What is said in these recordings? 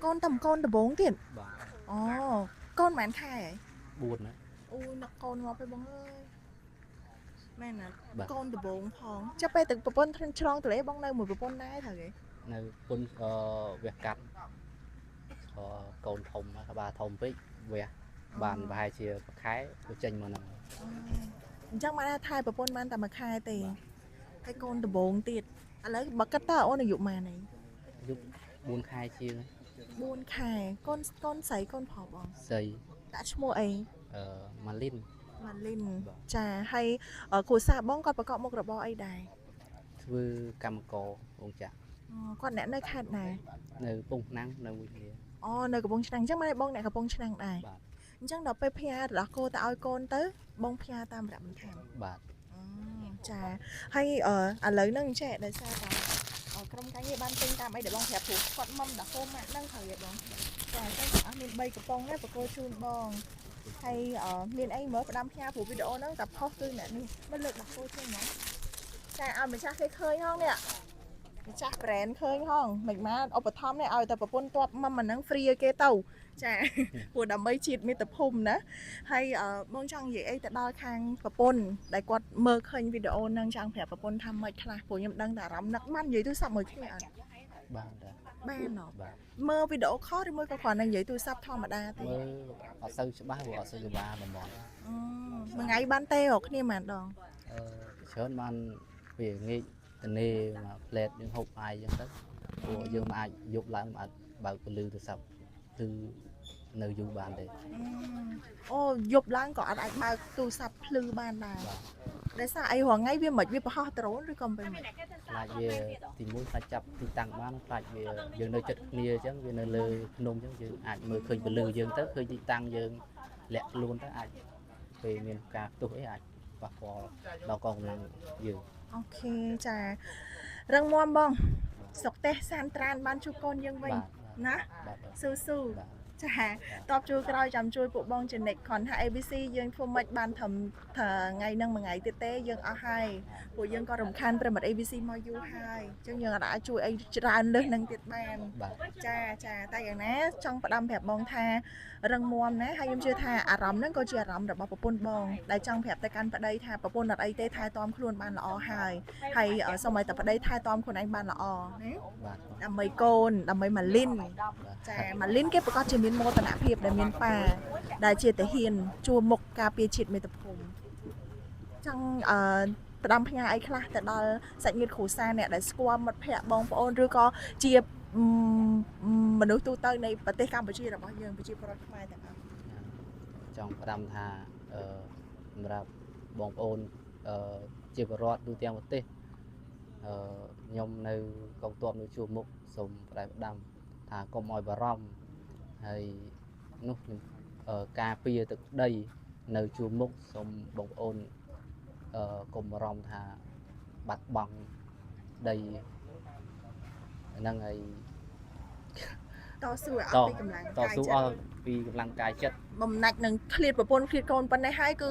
con tầm con đập bốn tiền បាទ ồ con màn khai ấy 4ណា ui nó con ngọc phải bông ơi mẹ nè បាទ con đập bốn phong chắc phải từ bông thân tròn từ lấy bông nơi một bông đá thằng ấy នៅពុនវះកាត់កូនធំក្បាលធំពេកវះបានប្រហែលជាប្រខែទៅចេញមកហ្នឹង chắc mà thai bông ban tầm mà khai tiền hay con đập bốn tiền à lấy bậc cắt ta ôn là dụng mà này យុគ4ខែជាង buôn khai con sấy con phò bông ស្រី đã mua ấy ម៉ាលីន mà linh trà hay ở cổ xa bông con có một rổ ấy đài ធ្វើកម្មករបងចាក់ con nãy nơi khai này នៅពុងណាំងនៅមួយគ្នា nơi của bông chăng chắc mà bông này của bông chăng này បាទ chẳng đọc pe pia là cô ta oi con tới bông pia tam rạm thảm បាទ trà hay ở lấy nâng trẻ để sao vào ở trong cái như ban tinh tam ấy để bông thẹp thủ con mâm đã cô mạng nâng thời vậy bông trà cái ở miền bay của bông ấy của cô chun bông hay ở miền anh mới của đam pia phủ video nó tập hot tươi nè đi bất lực đặt cô chun nó trà ao mình chắc khơi không nè chắc brand khơi không mình má ở bờ thom này ao tập bồn toạp mà mình đang free cái tàu chà của đầm bay chít mi tập hùng đó hay bông trăng vậy ấy tại đo khang bờ bồn đại quạt mơ khơi video nâng trăng phèo bờ bồn tham mày khla của nhầm đăng tả rắm nắc man vậy tôi sắp mới khi ăn បាទ ba nó បាទ mơ video khó thì mơ có khoản này vậy tôi sắp thom mà đa thì មើលអត់សូវច្បាស់ព្រោះអត់សូវក្បាលបំណ mà ngày ban tê hoặc khi mà đòn ច្រើនបានវាងាកទៅនេមកផ្លែតយើងហូបអាយអញ្ចឹងទៅព្រោះយើងមិនអាចយកឡើងមិនអាចបើកពលឺទូរស័ព្ទគឺនៅយូរបានទេ ô dục láng có ai bao tu sắp lư ban này để sao ai hoàng ngay với mệt với bao trốn rồi còn bên mệt ខ្លាចវាទីមួយខ្លាចចាប់ទីតាំងបានខ្លាចវាយើងនៅចិត្តគ្នាអញ្ចឹងវានៅលើភ្នំអញ្ចឹងយើងអាចមើលឃើញពលឺយើងទៅឃើញទីតាំងយើងលាក់ខ្លួនទៅអាចពេលមានការផ្ទុះអីអាចប៉ះពាល់ដល់កងកម្លាំងយើង ok chà răng muam bông sọc te san tran ban chu con dương vinh បាទ ណា បាទ ស៊ូស៊ូ បាទ ចាតបជួយក្រោយចាំជួយពួកបងចំណិចខនថា ABC យើងធ្វើមិនបានត្រឹមថ្ងៃហ្នឹងមួយថ្ងៃទៀតទេយើងអស់ហើយពួកយើងក៏រំខានប្រិមិត្ត ABC មកយូរហើយអញ្ចឹងយើងអាចជួយអីច្រើនលើសនឹងទៀតបាន បាទ ចាចាតែយ៉ាងណាចង់ផ្ដាំប្រាប់បងថារឹងមាំណាហើយខ្ញុំជឿថាអារម្មណ៍ហ្នឹងក៏ជាអារម្មណ៍របស់ប្រពន្ធបងដែលចង់ប្រាប់ទៅកាន់ប្តីថាប្រពន្ធអត់អីទេថែទាំខ្លួនបានល្អហើយសូមឲ្យតែប្តីថែទាំខ្លួនឯងបានល្អណា បាទ ដើម្បីកូនដើម្បីម៉ាលីនចាម៉ាលីនគេប្រកាសជាមានមោទនភាពដែលមានប៉ាដែលជាតាហ៊ានជួមុខការពារជាតិមាតុភូមិចង់ផ្ដាំផ្ញើអីខ្លះទៅដល់សាច់ញាតិគ្រួសារអ្នកដែលស្គាល់មិត្តភ័ក្តិបងប្អូនឬក៏ជាមនុស្សទូទៅនៃប្រទេសកម្ពុជារបស់យើងប្រជាពលរដ្ឋខ្មែរទាំងអស់ ចង់ផ្ដាំថាសម្រាប់បងប្អូនជាបរិវត្តទូទាំងប្រទេសខ្ញុំនៅកងទ័ពនៅជួរមុខសូមផ្ដាំថាកុំឲ្យបារម្ភហើយនោះខ្ញុំការពារទឹកដីនៅជួរមុខសូមបងប្អូនកុំបារម្ភថាបាត់បង់ដីហ្នឹងហើយ តស៊ូអត់ពីកម្លាំង ត កាយ ស៊ូ ចិត្ត អស់ពីកម្លាំងកាយចិត្ត បំណាច់នឹងឃ្លាតប្រពន្ធឃ្លាតកូនប៉ុណ្ណេះហើយគឺ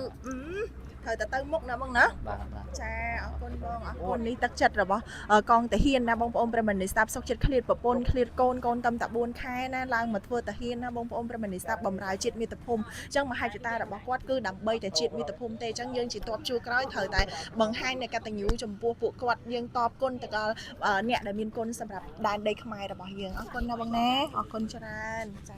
ត្រូវតែទៅមុខណាបងណា បាទបាទ ចាអរគុណបងអរគុណនេះទឹកចិត្តរបស់កងតាហ៊ានណាបងប្អូនប្រិមត្តនិស្សិតសុខចិត្តឃ្លាតប្រពន្ធឃ្លាតកូនកូនតាមតែ4ខែណាឡើងមកធ្វើតាហ៊ានណាបងប្អូនប្រិមត្តនិស្សិតបំរើជាតិមាតុភូមិអញ្ចឹងមហិច្ឆតារបស់គាត់គឺដើម្បីតែជាតិមាតុភូមិទេអញ្ចឹងយើងជាតបជួរក្រោយត្រូវតែបង្ហាញនូវកតញ្ញូចំពោះពួកគាត់យើងតបគុណទៅដល់អ្នកដែលមានគុណសម្រាប់ដែនដីខ្មែររបស់យើងអរគុណណាបងណាអរគុណច្រើនចា